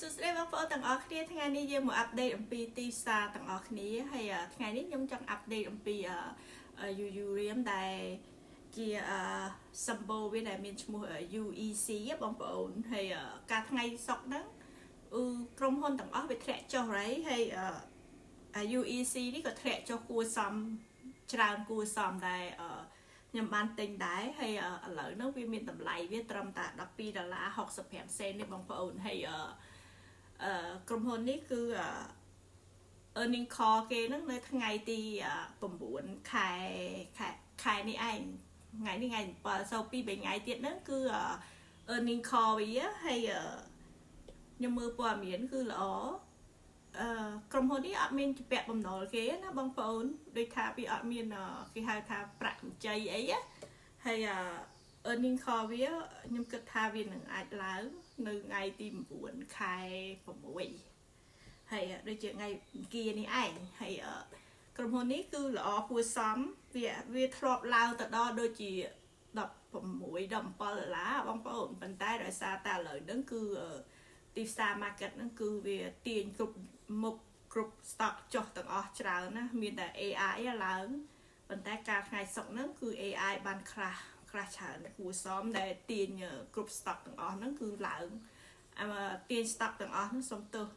សួស្តីបងប្អូនទាំងអស់គ្នាថ្ងៃនេះយើងមកអាប់ដេតអំពីទីផ្សារទាំងអស់គ្នាហើយថ្ងៃនេះខ្ញុំចង់អាប់ដេតអំពីUranium ដែលជាសម្បូរវាដែលមានឈ្មោះ UEC បងប្អូនហើយការថ្ងៃសុក្រហ្នឹងក្រុមហ៊ុនទាំងអស់វាធ្លាក់ចុះហើយUEC នេះក៏ធ្លាក់ចុះគួរសមច្រើនគួរសមដែរខ្ញុំបានទិញដែរហើយឥឡូវហ្នឹងវាមានតម្លៃវាត្រឹមតែ$12.65នេះបងប្អូនហើយក្រុមហ៊ុននេះគឺ earning call គេហ្នឹងនៅថ្ងៃទី9ខែនេះឯងថ្ងៃនេះថ្ងៃ7 2 3ថ្ងៃទៀតហ្នឹងគឺ earning call វាហើយខ្ញុំមើលព័ត៌មានគឺល្អក្រុមហ៊ុននេះអត់មានជាពាក់បំណុលគេណាបងប្អូនដូចថាវាអត់មានគេហៅថាប្រាក់កម្ចីអីហើយearning call វាខ្ញុំគិតថាវានឹងអាចឡើងនៅថ្ងៃទី9ខែ6ហើយដូចជាថ្ងៃអង្គារនេះឯងហើយក្រុមហ៊ុននេះគឺល្អគួរសមវាធ្លាប់ឡើងទៅដល់ដូចជា$16-17បងប្អូនប៉ុន្តែដោយសារតែឥឡូវហ្នឹងគឺទីផ្សារ market ហ្នឹងគឺវាទាញគ្រប់មុខគ្រប់ stock ចុះទាំងអស់ច្រើនណាមានតែ AI ឡើងប៉ុន្តែការថ្ងៃសុក្រហ្នឹងគឺ AI បានក្រាស់ច្រើនគួរសមដែលទាញគ្រប់ stock ទាំងអស់ហ្នឹងគឺឡើងទាញ stock ទាំងអស់ហ្នឹងសុំទោស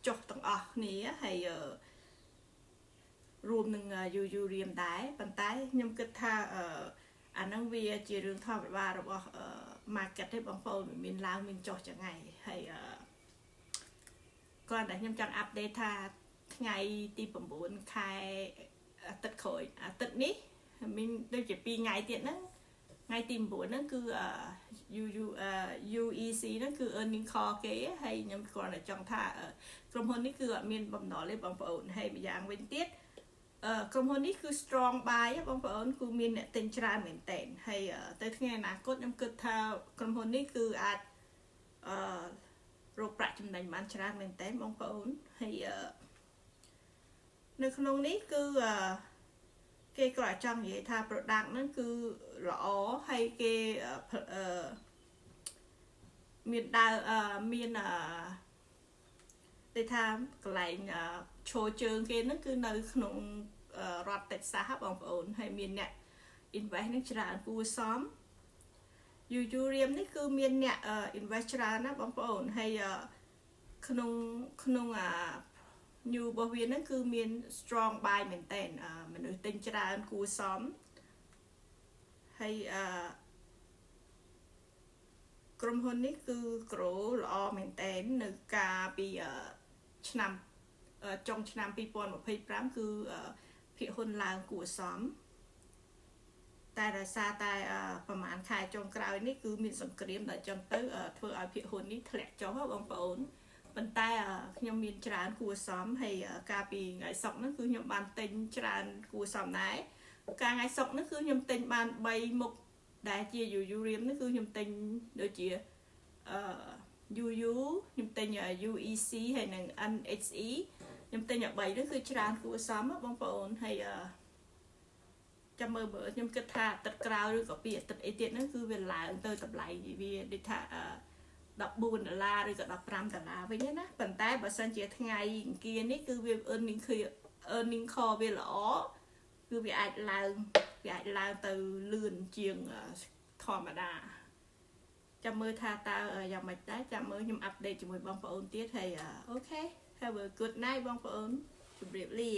ចុះទាំងអស់គ្នាហើយរួមនឹង Uranium ដែរប៉ុន្តែខ្ញុំគិតថាអាហ្នឹងវាជារឿងធម្មតារបស់ market ទេបងប្អូនមានឡើងមានចុះចឹងហើយគាត់តែខ្ញុំចង់អាប់ដេតថាថ្ងៃទី9ខែអាទិត្យក្រោយអាទិត្យនេះមានដូចជា2ថ្ងៃទៀតហ្នឹងថ្ងៃទី9ហ្នឹងគឺUEC ហ្នឹងគឺ earning call គេហើយខ្ញុំគ្រាន់តែចង់ថាក្រុមហ៊ុននេះគឺអត់មានបំណុលទេបងប្អូនហើយម្យ៉ាងវិញទៀតក្រុមហ៊ុននេះគឺ strong buy បងប្អូនគឺមានអ្នកទិញច្រើនមែនតើហើយទៅថ្ងៃអនាគតខ្ញុំគិតថាក្រុមហ៊ុននេះគឺអាចរកប្រាក់ចំណេញបានច្រើនមែនតើបងប្អូនហើយនៅក្នុងនេះគឺគេក៏ចង់និយាយថា product ហ្នឹងគឺល្អហើយគេមានដើរមានដូចថាកន្លែងឈរជើងគេហ្នឹងគឺនៅក្នុងរដ្ឋ Texas បងប្អូនហើយមានអ្នក invest នឹងច្រើនគួរសមUranium នេះគឺមានអ្នក invest ច្រើនណាបងប្អូនហើយក្នុងnew របស់វាហ្នឹងគឺមាន strong buy មែនតើមនុស្សទិញច្រើនគួរសមហើយក្រុមហ៊ុននេះគឺ grow ល្អមែនតើនៅការពីឆ្នាំចុងឆ្នាំ2025គឺភាគហ៊ុនឡើងគួរសមតែដោយសារតែប្រហែលខែចុងក្រោយនេះគឺមានសង្គ្រាមដល់ចឹងទៅធ្វើឲ្យភាគហ៊ុននេះធ្លាក់ចុះបងប្អូនប៉ុន្តែខ្ញុំមានច្រើនគួរសមហើយកាលពីថ្ងៃសុក្រហ្នឹងគឺខ្ញុំបានទិញច្រើនគួរសមដែរកាលថ្ងៃសុក្រហ្នឹងគឺខ្ញុំទិញបាន3មុខដែលជា Uranium ហ្នឹងគឺខ្ញុំទិញដូចជាUU ខ្ញុំទិញ UEC ហើយនិង NHE ខ្ញុំទិញ3ហ្នឹងគឺច្រើនគួរសមបងប្អូនហើយចាំមើលខ្ញុំគិតថាអាទិត្យក្រោយឬក៏ពីអាទិត្យអីទៀតហ្នឹងគឺវាឡើងទៅតម្លៃវាដូចថា$14ឬក៏$15វិញណាប៉ុន្តែបើសិនជាថ្ងៃអង្គារនេះគឺវា earning call វាល្អគឺវាអាចឡើងទៅលឿនជាងធម្មតាចាំមើលថាតើយ៉ាងម៉េចដែរចាំមើលខ្ញុំអាប់ដេតជាមួយបងប្អូនទៀតហើយអូខេ have a good night បងប្អូនជម្រាបលា